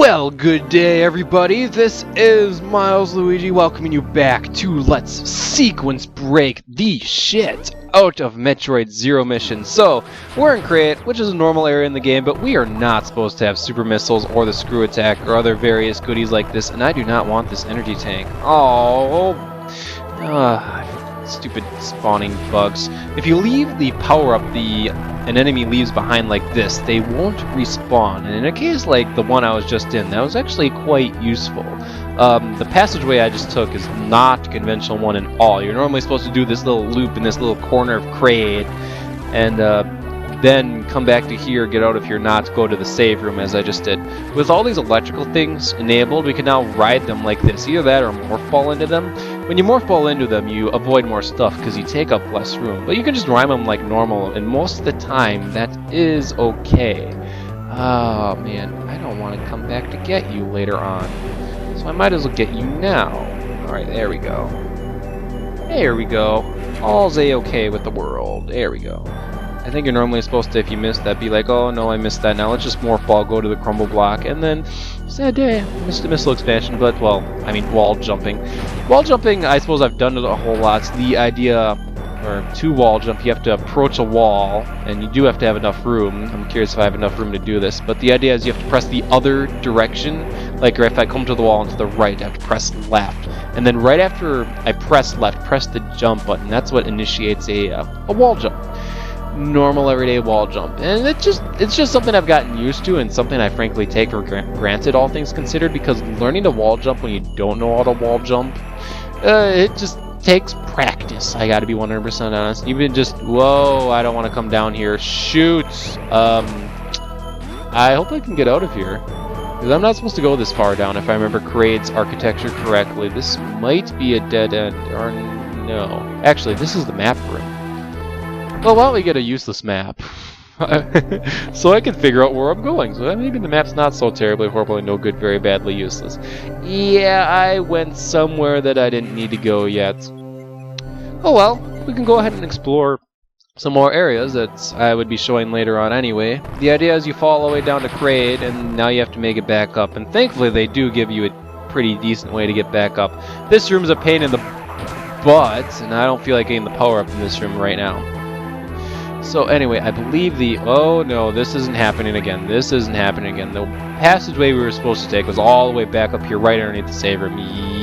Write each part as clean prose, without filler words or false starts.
Well, good day everybody, this is Milesluigi welcoming you back to Let's Sequence Break the shit out of Metroid Zero Mission. So, we're in Kraid, which is a normal area in the game, but we are not supposed to have super missiles or the screw attack or other various goodies like this, and I do not want this energy tank. Stupid spawning bugs. If you leave the power-up an enemy leaves behind like this, they won't respawn. And in a case like the one I was just in, that was actually quite useful. The passageway I just took is not a conventional one at all. You're normally supposed to do this little loop in this little corner of Kraid, and then come back to here, get out of here, not go to the save room as I just did. With all these electrical things enabled, we can now ride them like this. Either that or morph ball into them. When you morph ball into them, you avoid more stuff because you take up less room. But you can just ride them like normal, and most of the time, that is okay. Oh man, I don't want to come back to get you later on. So I might as well get you now. Alright, there we go. There we go. All's a-okay with the world. There we go. I think you're normally supposed to, if you miss that, be like, oh no, I missed that. Now let's just morph ball, go to the crumble block, and then, sad day, missed the missile expansion, but, well, I mean, wall jumping. Wall jumping, I suppose I've done it a whole lot. The idea, or to wall jump, you have to approach a wall, and you do have to have enough room. I'm curious if I have enough room to do this, but the idea is you have to press the other direction. Like, if I come to the wall and to the right, I have to press left. And then right after I press left, press the jump button. That's what initiates a wall jump. Normal everyday wall jump, and it's just something I've gotten used to and something I frankly take for granted, all things considered, because learning to wall jump when you don't know how to wall jump, it just takes practice. I gotta be 100% honest. Even just, whoa, I don't want to come down here. Shoot. I hope I can get out of here, because I'm not supposed to go this far down if I remember Kraid's architecture correctly. This might be a dead end, or no. Actually, this is the map room. Well, why don't we get a useless map? So I can figure out where I'm going. So maybe the map's not so terribly, horribly, no good, very badly useless. Yeah, I went somewhere that I didn't need to go yet. Oh well, we can go ahead and explore some more areas that I would be showing later on anyway. The idea is you fall all the way down to Kraid, and now you have to make it back up. And thankfully they do give you a pretty decent way to get back up. This room's a pain in the butt, and I don't feel like getting the power up in this room right now. So anyway, I believe oh no, this isn't happening again. This isn't happening again. The passageway we were supposed to take was all the way back up here, right underneath the save room.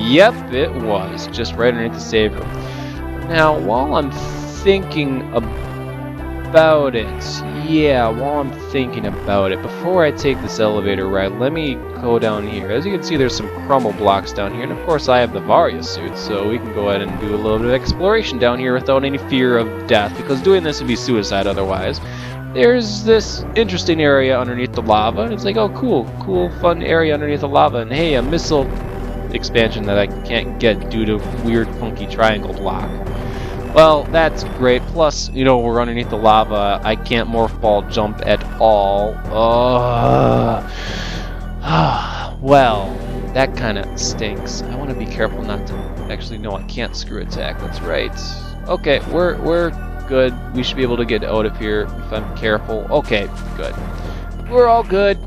Yep, it was. Just right underneath the save room. Now, while I'm thinking about it, before I take this elevator ride, let me go down here. As you can see, there's some crumble blocks down here, and of course I have the Varia suit, so we can go ahead and do a little bit of exploration down here without any fear of death, because doing this would be suicide otherwise. There's this interesting area underneath the lava, and it's like, oh cool, fun area underneath the lava, and hey, a missile expansion that I can't get due to weird funky triangle block. Well, that's great. Plus, you know, we're underneath the lava. I can't morph ball jump at all. Well, that kind of stinks. I want to be careful not to... Actually, no, I can't screw attack. That's right. Okay, we're good. We should be able to get out of here if I'm careful. Okay, good. We're all good.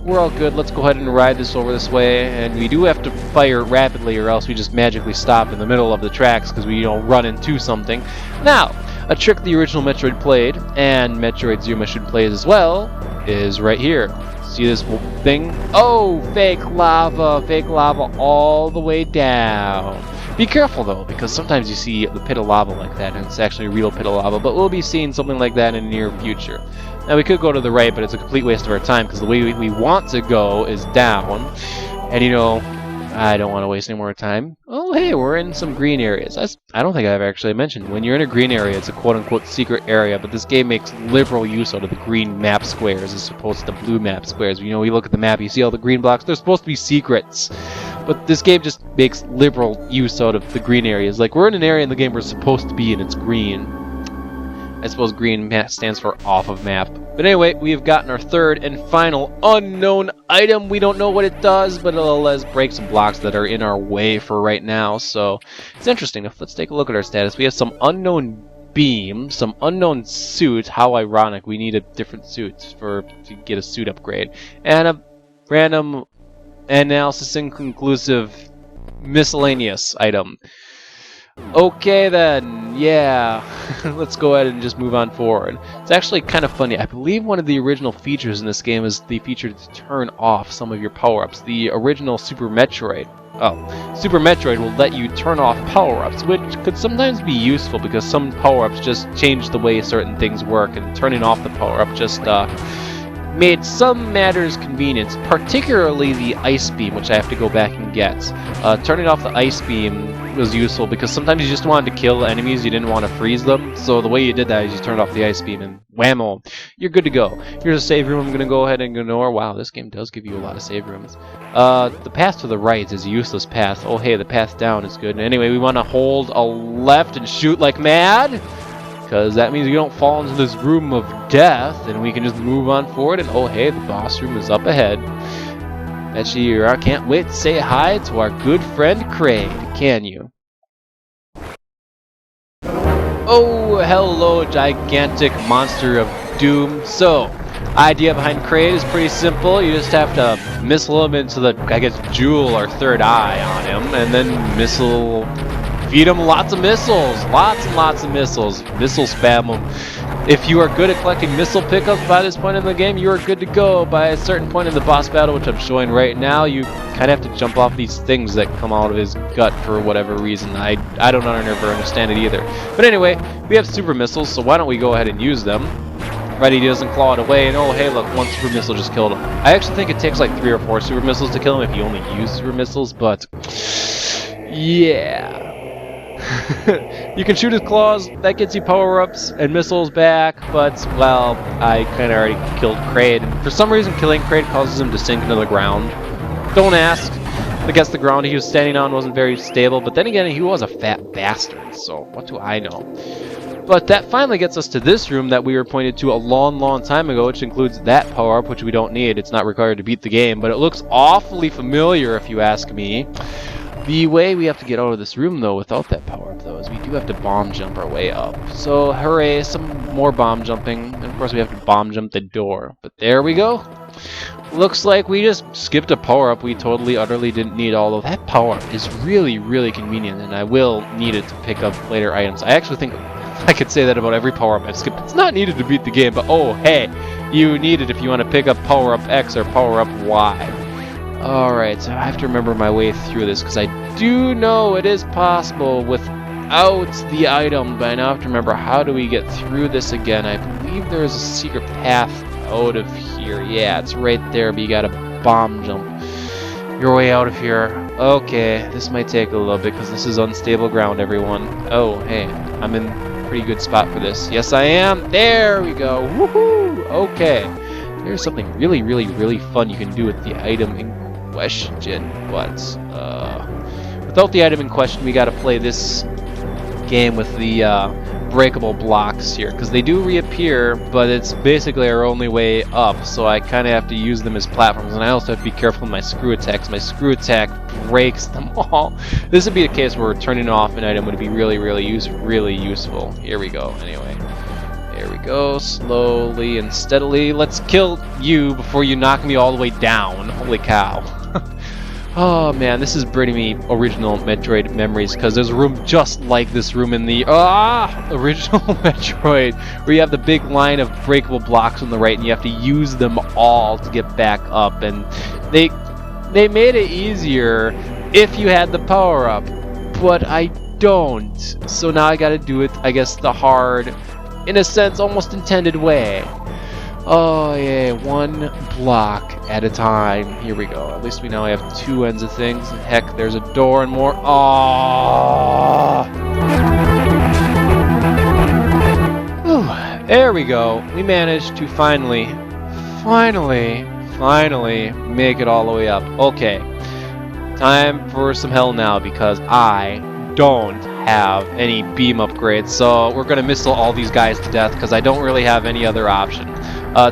Let's go ahead and ride this over this way, and we do have to fire rapidly or else we just magically stop in the middle of the tracks because we run into something. Now, a trick the original Metroid played, and Metroid Zero Mission plays as well, is right here. See this thing? Oh, fake lava all the way down. Be careful though, because sometimes you see the pit of lava like that, and it's actually a real pit of lava, but we'll be seeing something like that in the near future. Now we could go to the right, but it's a complete waste of our time, because the way we want to go is down, and you know, I don't want to waste any more time. Oh hey, we're in some green areas. I don't think I've actually mentioned, when you're in a green area, it's a quote-unquote secret area, but this game makes liberal use out of the green map squares as opposed to the blue map squares. You know, you look at the map, you see all the green blocks, they're supposed to be secrets. But this game just makes liberal use out of the green areas. Like, we're in an area in the game we're supposed to be in, it's green. I suppose green stands for off of map. But anyway, we have gotten our third and final unknown item. We don't know what it does, but it'll let us break some blocks that are in our way for right now. So, it's interesting. Let's take a look at our status. We have some unknown beam, some unknown suit. How ironic. We need a different suit to get a suit upgrade. And a random Analysis inconclusive. Miscellaneous item. Okay then, yeah. Let's go ahead and just move on forward. It's actually kind of funny. I believe one of the original features in this game is the feature to turn off some of your power-ups. The original Super Metroid. Super Metroid will let you turn off power-ups, which could sometimes be useful because some power-ups just change the way certain things work, and turning off the power-up just made some matters convenient, particularly the ice beam, which I have to go back and get. Turning off the ice beam was useful because sometimes you just wanted to kill enemies, you didn't want to freeze them, so the way you did that is you turned off the ice beam and whammo, you're good to go. Here's a save room I'm going to go ahead and ignore. Wow, this game does give you a lot of save rooms. The path to the right is a useless path. Oh hey, the path down is good. Anyway, we want to hold a left and shoot like mad, because that means you don't fall into this room of death, and we can just move on forward, and oh hey, the boss room is up ahead. Actually, I can't wait to say hi to our good friend Kraid, can you? Oh, hello, gigantic monster of doom. So, idea behind Kraid is pretty simple. You just have to missile him into the, I guess, jewel or third eye on him, and then feed him lots of missiles, lots and lots of missiles. Missile spam him. If you are good at collecting missile pickups by this point in the game, you are good to go. By a certain point in the boss battle, which I'm showing right now, you kind of have to jump off these things that come out of his gut for whatever reason. I don't ever understand it either. But anyway, we have super missiles, so why don't we go ahead and use them. Right, he doesn't claw it away, and oh hey look, one super missile just killed him. I actually think it takes like 3 or 4 super missiles to kill him if you only use super missiles, but yeah. You can shoot his claws, that gets you power-ups and missiles back, but, well, I kind of already killed Kraid, and for some reason killing Kraid causes him to sink into the ground. Don't ask. I guess the ground he was standing on wasn't very stable, but then again, he was a fat bastard, so what do I know? But that finally gets us to this room that we were pointed to a long time ago, which includes that power-up, which we don't need. It's not required to beat the game, but it looks awfully familiar if you ask me. The way we have to get out of this room, though, without that power-up, though, is we do have to bomb jump our way up. So, hooray, some more bomb jumping. And, of course, we have to bomb jump the door. But there we go. Looks like we just skipped a power-up we totally, utterly didn't need, although that power-up is really convenient, and I will need it to pick up later items. I actually think I could say that about every power-up I've skipped. It's not needed to beat the game, but, oh, hey, you need it if you want to pick up power-up X or power-up Y. Alright, so I have to remember my way through this, because I do know it is possible without the item, but I now have to remember how do we get through this again. I believe there is a secret path out of here. Yeah, it's right there, but you gotta bomb jump your way out of here. Okay, this might take a little bit, because this is unstable ground, everyone. Oh, hey, I'm in a pretty good spot for this. Yes, I am! There we go! Woohoo! Okay. There's something really fun you can do with the item in question, but without the item in question, we gotta play this game with the breakable blocks here, because they do reappear, but it's basically our only way up, so I kind of have to use them as platforms, and I also have to be careful with my screw attacks. My screw attack breaks them all. This would be a case where turning off an item would be really useful. Here we go, anyway. There we go, slowly and steadily. Let's kill you before you knock me all the way down. Holy cow. Oh man, this is bringing me original Metroid memories, because there's a room just like this room in the original Metroid, where you have the big line of breakable blocks on the right, and you have to use them all to get back up. And they made it easier if you had the power up, but I don't. So now I gotta do it, I guess, the hard, in a sense, almost intended way. Oh yeah, one block at a time. Here we go. At least we now have 2 ends of things. Heck, there's a door and more. Oh! There we go. We managed to finally make it all the way up. Okay. Time for some hell now, because I don't have any beam upgrades, so we're gonna missile all these guys to death, because I don't really have any other option.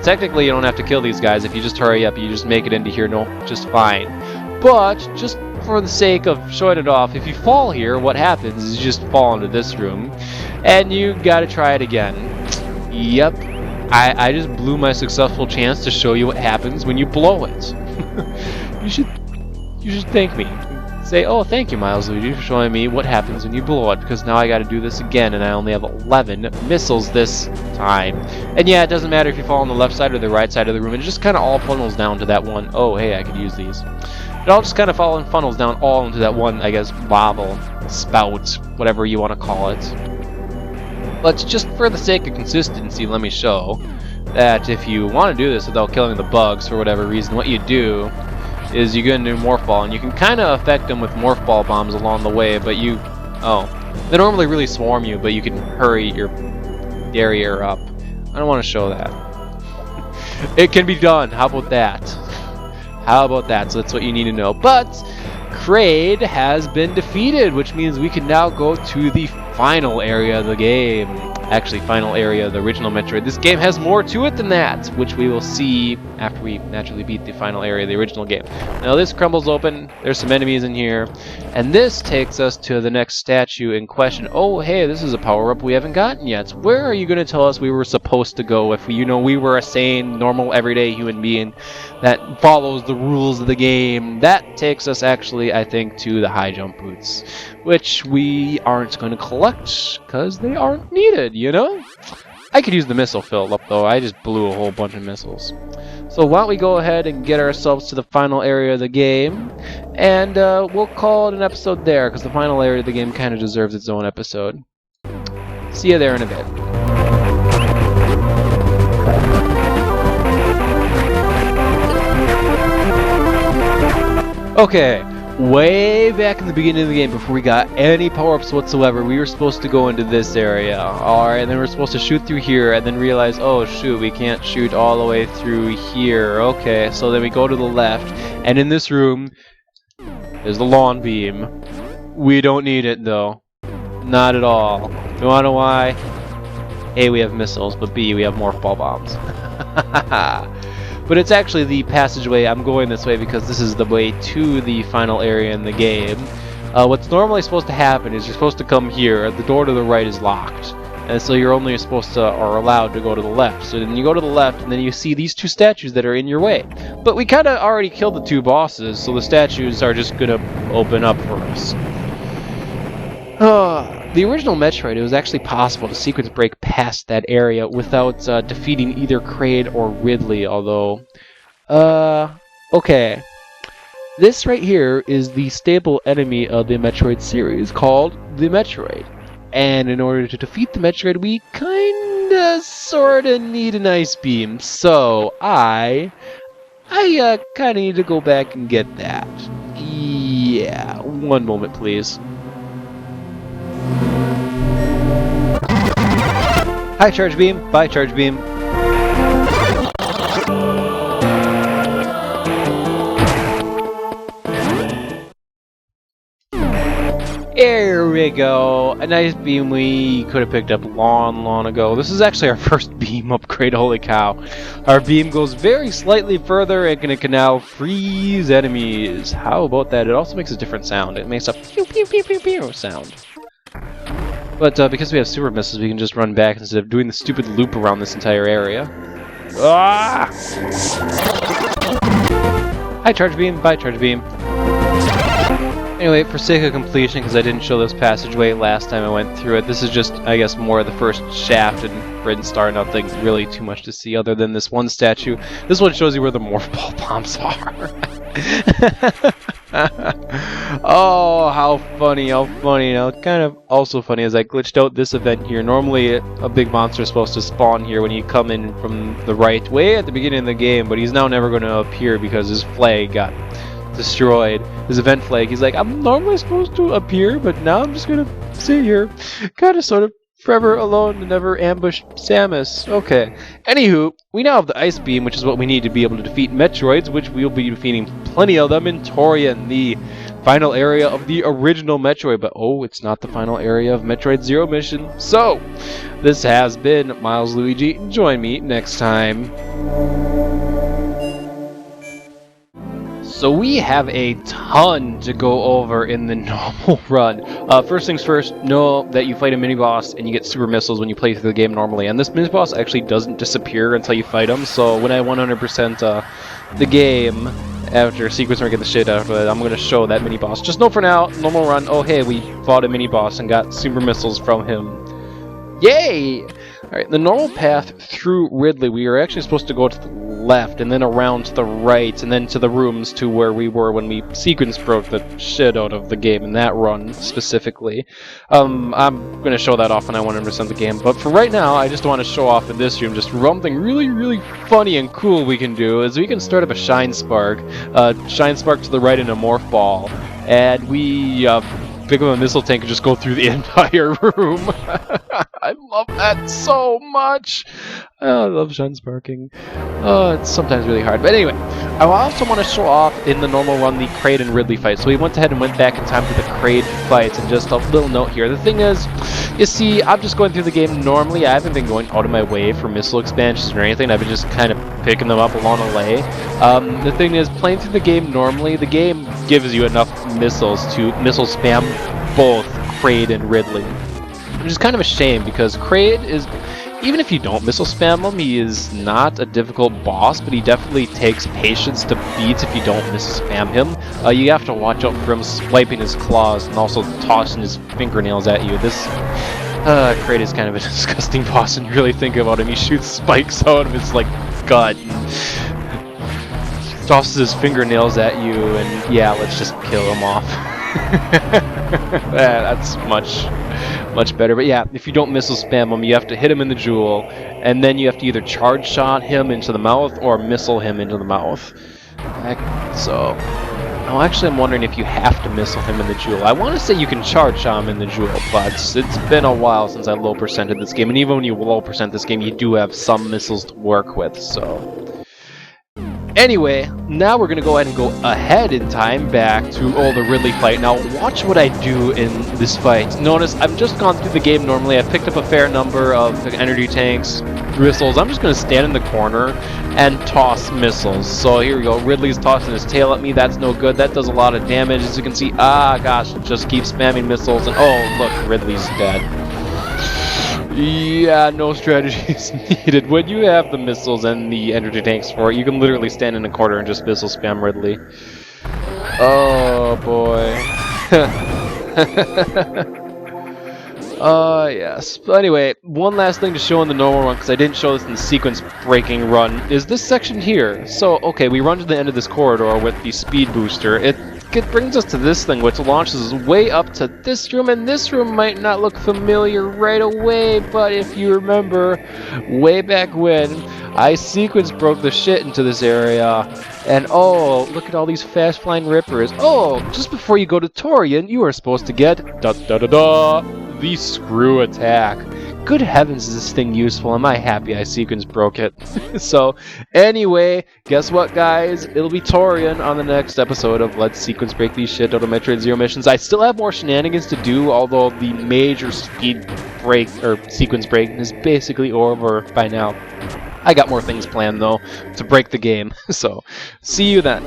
Technically, you don't have to kill these guys. If you just hurry up, you just make it into here just fine. But, just for the sake of showing it off, if you fall here, what happens is you just fall into this room, and you gotta try it again. Yep, I just blew my successful chance to show you what happens when you blow it. You should you should thank me. Say, oh, thank you, Milesluigi, for showing me what happens when you blow it, because now I gotta do this again, and I only have 11 missiles this time. And yeah, it doesn't matter if you fall on the left side or the right side of the room, it just kind of all funnels down to that one. Oh, hey, I could use these. It all just kind of fall and funnels down all into that one, I guess, bobble, spout, whatever you want to call it. But just for the sake of consistency, let me show that if you want to do this without killing the bugs for whatever reason, what you do is you go into Morph Ball, and you can kind of affect them with Morph Ball bombs along the way, but you... Oh. They don't really swarm you, but you can hurry your barrier up. I don't want to show that. It can be done. How about that? How about that? So that's what you need to know. But Kraid has been defeated, which means we can now go to the final area of the game. Actually, final area of the original Metroid. This game has more to it than that, which we will see after we naturally beat the final area of the original game. Now this crumbles open, there's some enemies in here, and this takes us to the next statue in question. Oh, hey, this is a power-up we haven't gotten yet. Where are you going to tell us we were supposed to go if we were a sane, normal, everyday human being that follows the rules of the game? That takes us actually, I think, to the high jump boots, which we aren't going to collect because they aren't needed, you know? I could use the missile fill up though. I just blew a whole bunch of missiles. So why don't we go ahead and get ourselves to the final area of the game, and we'll call it an episode there because the final area of the game kind of deserves its own episode. See you there in a bit. Okay. Way back in the beginning of the game, before we got any power-ups whatsoever, we were supposed to go into this area. Alright, and then we're supposed to shoot through here, and then realize, oh shoot, we can't shoot all the way through here. Okay, so then we go to the left, and in this room, there's the lawn beam. We don't need it, though. Not at all. You wanna know why? A, we have missiles, but B, we have morph ball bombs. But it's actually the passageway. I'm going this way because this is the way to the final area in the game. What's normally supposed to happen is you're supposed to come here. The door to the right is locked, and so you're only supposed to, or allowed to, go to the left. So then you go to the left, and then you see these two statues that are in your way. But we kind of already killed the two bosses, so the statues are just going to open up for us. The original Metroid, it was actually possible to sequence break past that area without defeating either Kraid or Ridley, although... okay. This right here is the staple enemy of the Metroid series, called the Metroid. And in order to defeat the Metroid, we kinda, sorta need an ice beam. So, I kinda need to go back and get that. Yeah, one moment, please. Hi, charge beam. Bye, charge beam. There we go. A nice beam we could have picked up long ago. This is actually our first beam upgrade. Holy cow. Our beam goes very slightly further and it can now freeze enemies. How about that? It also makes a different sound. It makes a pew pew pew pew pew sound. But because we have super missiles, we can just run back instead of doing the stupid loop around this entire area. Ah! Hi, charge beam. Bye, charge beam. Anyway, for sake of completion, because I didn't show this passageway last time I went through it, this is just, I guess, more of the first shaft and Red Star. Nothing really too much to see other than this one statue. This one shows you where the morph ball bombs are. Oh, how funny, how funny. Now, kind of also funny is I glitched out this event here. Normally, a big monster is supposed to spawn here when you come in from the right way at the beginning of the game, but he's now never going to appear because his flag got destroyed. His event flag. He's like, I'm normally supposed to appear, but now I'm just going to sit here. Kind of sort of forever alone to never ambush Samus. Okay. Anywho, we now have the Ice Beam, which is what we need to be able to defeat Metroids, which we'll be defeating plenty of them in Torian, the final area of the original Metroid. But oh, it's not the final area of Metroid Zero Mission. So, this has been Milesluigi. Join me next time. So we have a ton to go over in the normal run. First things first, know that you fight a mini-boss and you get super missiles when you play through the game normally. And this mini-boss actually doesn't disappear until you fight him. So when I 100% the game, after sequence breaking the shit out of it, I'm gonna show that mini boss. Just know for now, normal run. Oh hey, we fought a mini boss and got super missiles from him. Yay! Alright, the normal path through Ridley, we are actually supposed to go to the left, and then around to the right, and then to the rooms to where we were when we sequence broke the shit out of the game in that run, specifically. I'm going to show that off when I 100% the game, but for right now, I just want to show off in this room just something really, really funny and cool we can do, is we can start up a Shine Spark to the right in a Morph Ball, and we pick up a missile tank and just go through the entire room. I love that so much. Oh, I love Shine Sparking. Oh, it's sometimes really hard. But anyway, I also want to show off in the normal run the Kraid and Ridley fight. So we went ahead and went back in time for the Kraid fights. And just a little note here. The thing is, you see, I'm just going through the game normally. I haven't been going out of my way for missile expansions or anything. I've been just kind of picking them up along the way. The thing is, playing through the game normally, the game gives you enough missiles to missile spam both Kraid and Ridley. Which is kind of a shame, because Kraid is, even if you don't missile spam him, he is not a difficult boss, but he definitely takes patience to beat if you don't missile spam him. You have to watch out for him swiping his claws and also tossing his fingernails at you. This Kraid is kind of a disgusting boss when you really think about him. He shoots spikes out of his gut and tosses his fingernails at you, and yeah, let's just kill him off. That's much better. But yeah, if you don't missile spam him, you have to hit him in the jewel, and then you have to either charge shot him into the mouth or missile him into the mouth. Oh, actually, I'm wondering if you have to missile him in the jewel. I want to say you can charge shot him in the jewel, but it's been a while since I low percented this game, and even when you low percent this game, you do have some missiles to work with, so... Anyway, now we're going to go ahead and go ahead in time back to the Ridley fight. Now, watch what I do in this fight. Notice, I've just gone through the game normally. I've picked up a fair number of energy tanks, missiles. I'm just going to stand in the corner and toss missiles. So here we go. Ridley's tossing his tail at me. That's no good. That does a lot of damage. As you can see, gosh, just keep spamming missiles. And oh, look, Ridley's dead. Yeah, no strategy is needed. When you have the missiles and the energy tanks for it, you can literally stand in a corner and just missile spam Ridley. Oh boy. Yes. But anyway, one last thing to show in the normal run, because I didn't show this in the sequence breaking run, is this section here. So, okay, we run to the end of this corridor with the speed booster. It brings us to this thing, which launches way up to this room, and this room might not look familiar right away, but if you remember, way back when, I sequence broke the shit into this area, and oh, look at all these fast-flying rippers. Oh, just before you go to Torian, you are supposed to get the screw attack. Good heavens, is this thing useful? Am I happy I sequence broke it? So, anyway, guess what, guys? It'll be Torian on the next episode of Let's Sequence Break These Shit Out of Metroid Zero missions. I still have more shenanigans to do, although the major speed break, or sequence break, is basically over by now. I got more things planned, though, to break the game. So, see you then.